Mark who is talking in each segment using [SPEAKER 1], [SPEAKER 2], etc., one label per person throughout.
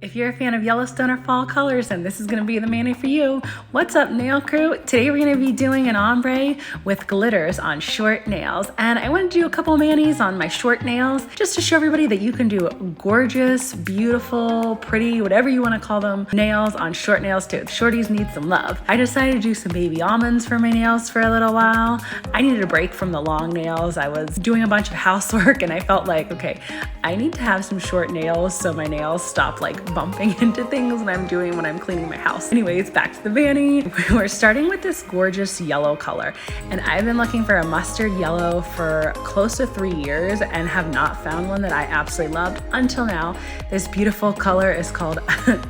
[SPEAKER 1] If you're a fan of Yellowstone or fall colors, then this is gonna be the mani for you. What's up, nail crew? Today we're gonna be doing an ombre with glitters on short nails. And I wanna do a couple manis on my short nails just to show everybody that you can do gorgeous, beautiful, pretty, whatever you wanna call them, nails on short nails too. Shorties need some love. I decided to do some baby almonds for my nails for a little while. I needed a break from the long nails. I was doing a bunch of housework and I felt like, okay, I need to have some short nails so my nails stop like bumping into things when I'm cleaning my house. Anyways, back to the mani. We're starting with this gorgeous yellow color. And I've been looking for a mustard yellow for close to 3 years and have not found one that I absolutely loved until now. This beautiful color is called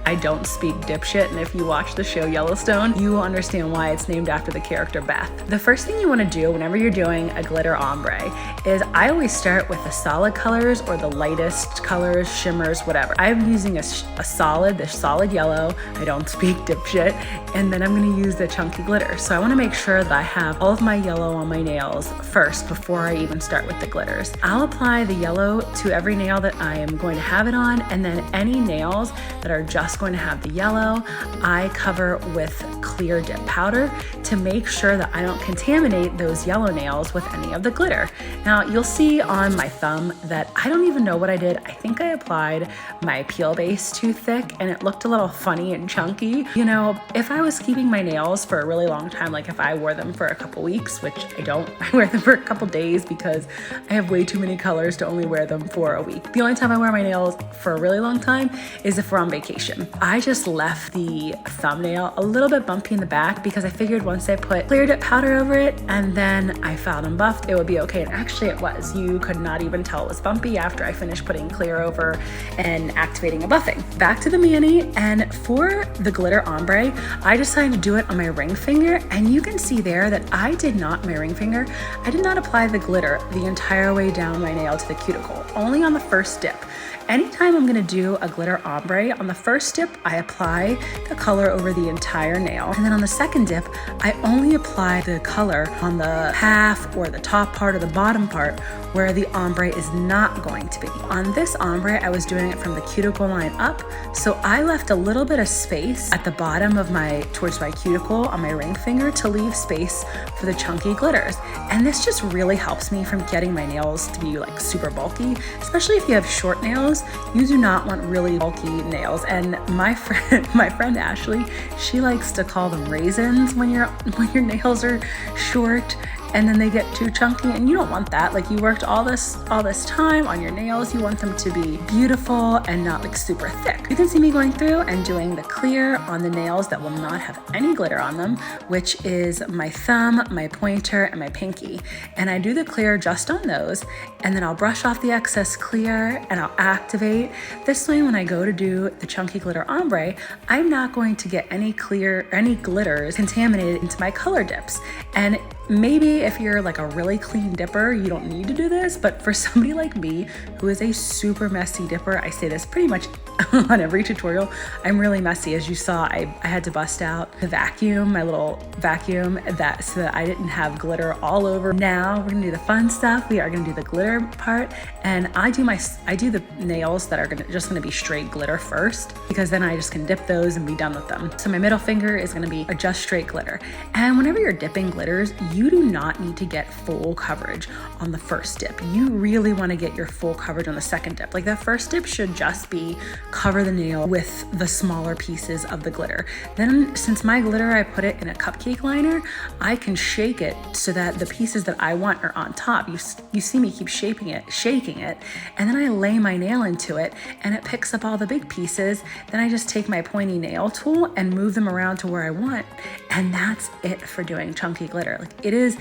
[SPEAKER 1] I Don't Speak Dipshit. And if you watch the show Yellowstone, you will understand why it's named after the character Beth. The first thing you want to do whenever you're doing a glitter ombre is I always start with the solid colors or the lightest colors, shimmers, whatever. I'm using this solid yellow, I don't speak dipshit, and then I'm gonna use the chunky glitter. So I wanna make sure that I have all of my yellow on my nails first before I even start with the glitters. I'll apply the yellow to every nail that I am going to have it on, and then any nails that are just going to have the yellow, I cover with clear dip powder to make sure that I don't contaminate those yellow nails with any of the glitter. Now you'll see on my thumb that I don't even know what I did. I think I applied my peel base too thick and it looked a little funny and chunky. You know, if I was keeping my nails for a really long time, like if I wore them for a couple weeks, which I don't, I wear them for a couple days because I have way too many colors to only wear them for a week. The only time I wear my nails for a really long time is if we're on vacation. I just left the thumbnail a little bit bumpy in the back because I figured once I put clear dip powder over it and then I filed and buffed, it would be okay. And actually it was. You could not even tell it was bumpy after I finished putting clear over and activating a buffing. Back to the mani, and for the glitter ombre, I decided to do it on my ring finger, and you can see there that I did not apply the glitter the entire way down my nail to the cuticle, only on the first dip. Anytime I'm gonna do a glitter ombre, on the first dip, I apply the color over the entire nail. And then on the second dip, I only apply the color on the half or the top part or the bottom part where the ombre is not going to be. On this ombre, I was doing it from the cuticle line up, so I left a little bit of space at the bottom of towards my cuticle on my ring finger to leave space for the chunky glitters. And this just really helps me from getting my nails to be like super bulky, especially if you have short nails. You do not want really bulky nails. And my friend Ashley, she likes to call them raisins when your nails are short and then they get too chunky, and you don't want that. Like, you worked all this time on your nails. You want them to be beautiful and not like super thick. You can see me going through and doing the clear on the nails that will not have any glitter on them, which is my thumb, my pointer, and my pinky. And I do the clear just on those, and then I'll brush off the excess clear and I'll activate. This way, when I go to do the chunky glitter ombre, I'm not going to get any glitters contaminated into my color dips. And maybe if you're like a really clean dipper, you don't need to do this, but for somebody like me who is a super messy dipper, I say this pretty much on every tutorial, I'm really messy. As you saw, I had to bust out the vacuum, my little vacuum, so that I didn't have glitter all over. Now we're gonna do the fun stuff. We are gonna do the glitter part, and I do the nails that are just gonna be straight glitter first, because then I just can dip those and be done with them. So my middle finger is gonna be just straight glitter. And whenever you're dipping glitters, you do not need to get full coverage on the first dip. You really want to get your full coverage on the second dip. Like, the first dip should just be cover the nail with the smaller pieces of the glitter. Then, since my glitter, I put it in a cupcake liner, I can shake it so that the pieces that I want are on top. You see me keep shaking it, and then I lay my nail into it and it picks up all the big pieces. Then I just take my pointy nail tool and move them around to where I want. And that's it for doing chunky glitter. Like, it is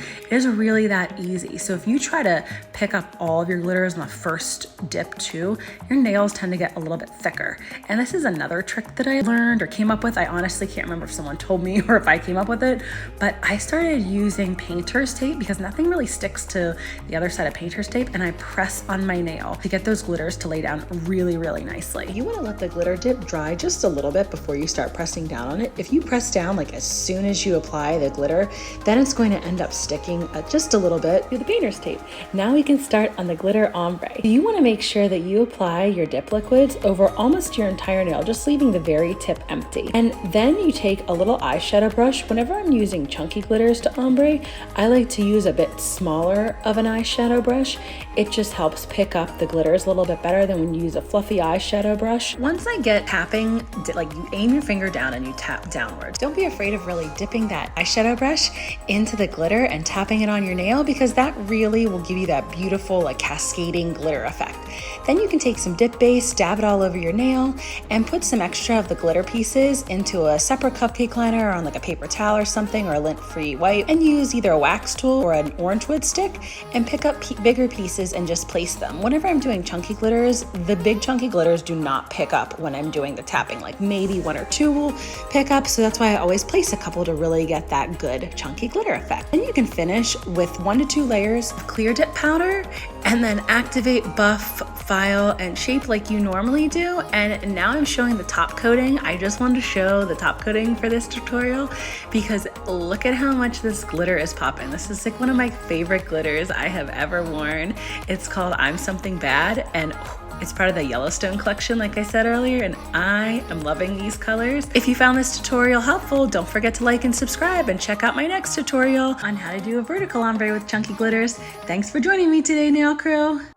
[SPEAKER 1] really that easy. So if you try to pick up all of your glitters on the first dip too, your nails tend to get a little bit thicker. And this is another other trick that I learned or came up with. I honestly can't remember if someone told me or if I came up with it, but I started using painter's tape because nothing really sticks to the other side of painter's tape, and I press on my nail to get those glitters to lay down really, really nicely. You want to let the glitter dip dry just a little bit before you start pressing down on it. If you press down like as soon as you apply the glitter, then it's going to end up sticking just a little bit to the painter's tape. Now we can start on the glitter ombre. You want to make sure that you apply your dip liquids over almost your entire nail, just leaving the very tip empty. And then you take a little eyeshadow brush. Whenever I'm using chunky glitters to ombre, I like to use a bit smaller of an eyeshadow brush. It just helps pick up the glitters a little bit better than when you use a fluffy eyeshadow brush. Once I get tapping, like you aim your finger down and you tap downwards. Don't be afraid of really dipping that eyeshadow brush into the glitter and tapping it on your nail, because that really will give you that beautiful like cascading glitter effect. Then you can take some dip base, dab it all over your nail, and put some extra of the glitter pieces into a separate cupcake liner or on like a paper towel or something, or a lint-free wipe, and use either a wax tool or an orange wood stick and pick up bigger pieces and just place them. Whenever I'm doing chunky glitters, the big chunky glitters do not pick up when I'm doing the tapping. Like maybe one or two will pick up, so that's why I always place a couple to really get that good chunky glitter effect. And you can finish with 1 to 2 layers of clear dip powder, and then activate, buff, file, and shape like you normally do. And now I'm showing the top coating. I just wanted to show the top coating for this tutorial because look at how much this glitter is popping. This is like one of my favorite glitters I have ever worn. It's called I'm Something Bad, and it's part of the Yellowstone collection, like I said earlier, and I am loving these colors. If you found this tutorial helpful, don't forget to like and subscribe, and check out my next tutorial on how to do a vertical ombre with chunky glitters. Thanks for joining me today, nail crew.